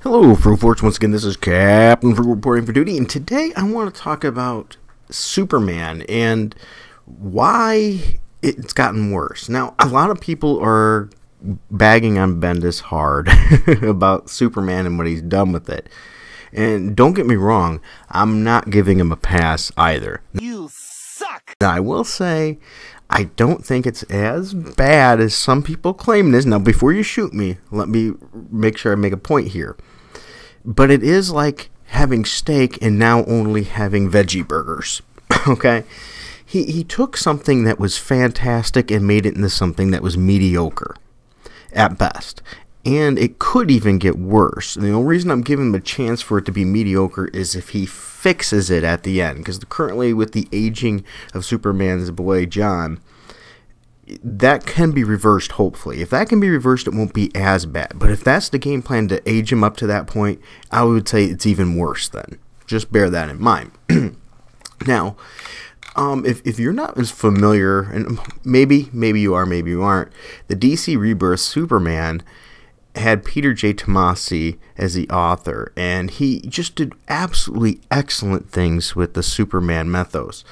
Hello, Fruitforts. Once again, this is Captain Fruit reporting for duty, and today I want to talk about Superman and why it's gotten worse. Now, a lot of people are bagging on Bendis hard about Superman and what he's done with it. And don't get me wrong, I'm not giving him a pass either. You suck! Now, I will say, I don't think it's as bad as some people claim it is. Now, before you shoot me, let me make sure I make a point here. But it is like having steak and now only having veggie burgers. Okay? He took something that was fantastic and made it into something that was mediocre at best. And it could even get worse. And the only reason I'm giving him a chance for it to be mediocre is if he fixes it at the end. Because currently with the aging of Superman's boy John, that can be reversed, hopefully. If that can be reversed, it won't be as bad. But if that's the game plan to age him up to that point, I would say it's even worse then. Just bear that in mind. Now, if you're not as familiar, and maybe you are, maybe you aren't, the DC Rebirth Superman had Peter Tomasi as the author, and he just did absolutely excellent things with the Superman mythos.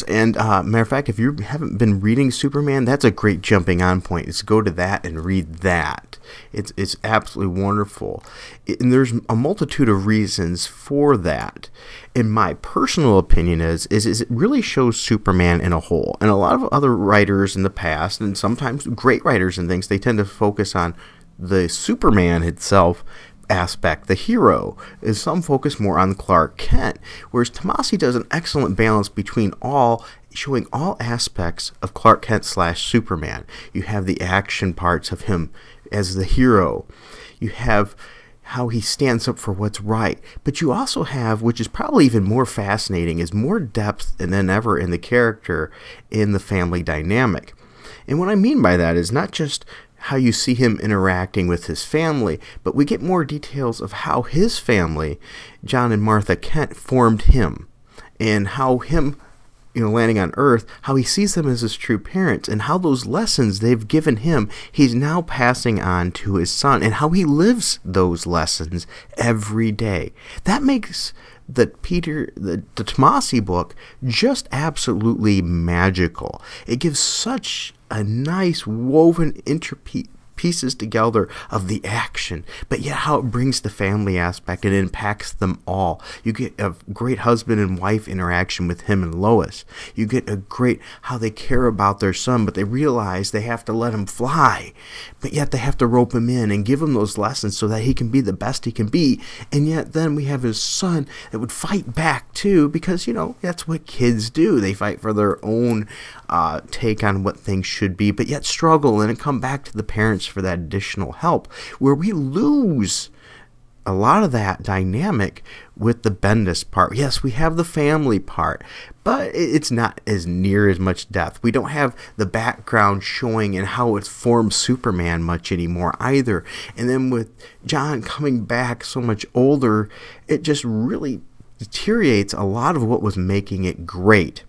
And matter of fact, if you haven't been reading Superman, that's a great jumping on point. Is go to that and read that. It's absolutely wonderful, and there's a multitude of reasons for that. And my personal opinion is it really shows Superman in a whole. And a lot of other writers in the past, and sometimes great writers and things, they tend to focus on the Superman itself aspect, the hero, is some focus more on Clark Kent, whereas Tomasi does an excellent balance between showing all aspects of Clark Kent / Superman. You have the action parts of him as the hero. You have how he stands up for what's right. But you also have, which is probably even more fascinating, is more depth than ever in the character in the family dynamic. And what I mean by that is not just how you see him interacting with his family, but we get more details of how his family, John and Martha Kent, formed him, and how him, landing on Earth, how he sees them as his true parents, and how those lessons they've given him, he's now passing on to his son, and how he lives those lessons every day. That makes the Tomasi book just absolutely magical. It gives such a nice woven pieces together of the action, but yet how it brings the family aspect and impacts them all. You get a great husband and wife interaction with him and Lois. You get a great how they care about their son, but they realize they have to let him fly, but yet they have to rope him in and give him those lessons so that he can be the best he can be. And yet then we have his son that would fight back too, because that's what kids do. They fight for their own take on what things should be, but yet struggle and come back to the parents for that additional help, where we lose a lot of that dynamic with the Bendis part. Yes, we have the family part, but it's not as near as much depth. We don't have the background showing and how it forms Superman much anymore either. And then with John coming back so much older, it just really deteriorates a lot of what was making it great.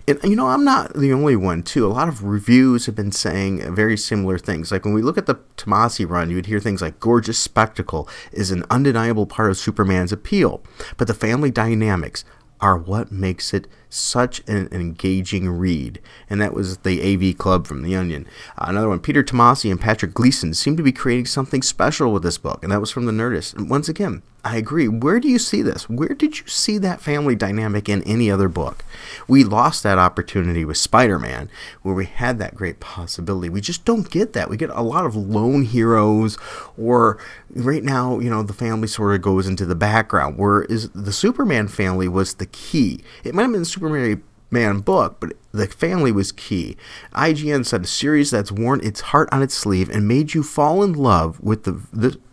And I'm not the only one too. A lot of reviews have been saying very similar things. Like when we look at the Tomasi run, you would hear things like gorgeous spectacle is an undeniable part of Superman's appeal, but the family dynamics are what makes it such an engaging read. And that was the AV Club from The Onion. Another one, Peter Tomasi and Patrick Gleason seem to be creating something special with this book, and that was from The Nerdist. And once again, I agree. Where do you see this? Where did you see that family dynamic in any other book? We lost that opportunity with Spider-Man, where we had that great possibility. We just don't get that. We get a lot of lone heroes, or right now, the family sort of goes into the background, whereas the Superman family was the key. It might have been the Superman book, but the family was key. IGN said a series that's worn its heart on its sleeve and made you fall in love with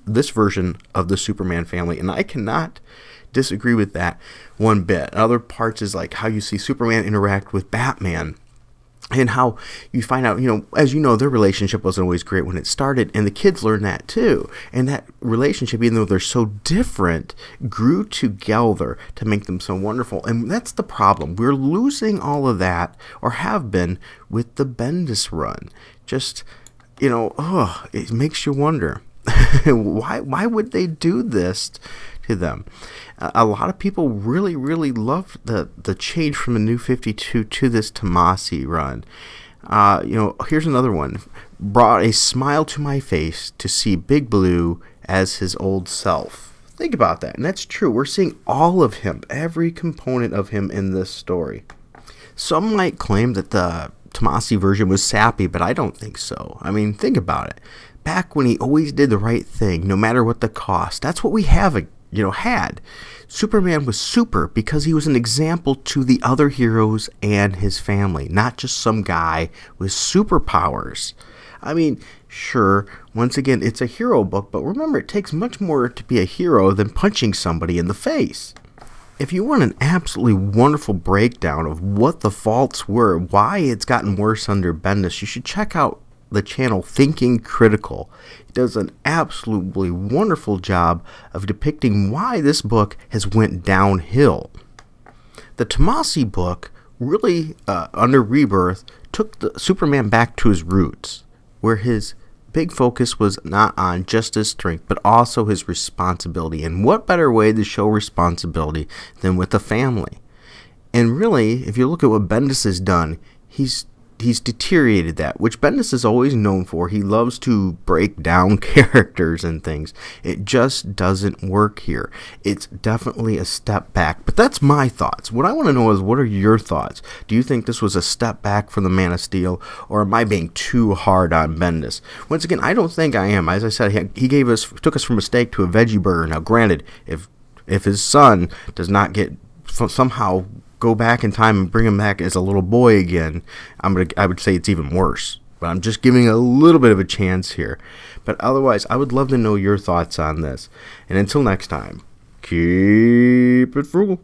this version of the Superman family, and I cannot disagree with that one bit. Other parts is like how you see Superman interact with Batman, and how you find out, as their relationship wasn't always great when it started, and the kids learn that too. And that relationship, even though they're so different, grew together to make them so wonderful. And that's the problem. We're losing all of that, or have been, with the Bendis run. Just, it makes you wonder. Why would they do this to them? A lot of people really, really loved the change from the New 52 to this Tomasi run. Here's another one. Brought a smile to my face to see Big Blue as his old self. Think about that, and that's true. We're seeing all of him, every component of him in this story. Some might claim that the Tomasi version was sappy, but I don't think so. I mean, think about it. Back when he always did the right thing, no matter what the cost, that's what we had. Superman was super because he was an example to the other heroes and his family, not just some guy with superpowers. I mean, sure, once again, it's a hero book, but remember, it takes much more to be a hero than punching somebody in the face. If you want an absolutely wonderful breakdown of what the faults were, why it's gotten worse under Bendis, you should check out the channel Thinking Critical. It does an absolutely wonderful job of depicting why this book has went downhill. The Tomasi book really, under Rebirth, took the Superman back to his roots, where his big focus was not on just his strength, but also his responsibility. And what better way to show responsibility than with the family? And really, if you look at what Bendis has done, he's deteriorated that, which Bendis is always known for. He loves to break down characters and things. It just doesn't work here. It's definitely a step back. But that's my thoughts. What I want to know is, what are your thoughts? Do you think this was a step back from the Man of Steel, or am I being too hard on Bendis? Once again, I don't think I am. As I said, he took us from a steak to a veggie burger. Now, granted, if his son does not get somehow go back in time and bring him back as a little boy again, I would say it's even worse. But I'm just giving a little bit of a chance here. But otherwise, I would love to know your thoughts on this. And until next time, keep it frugal.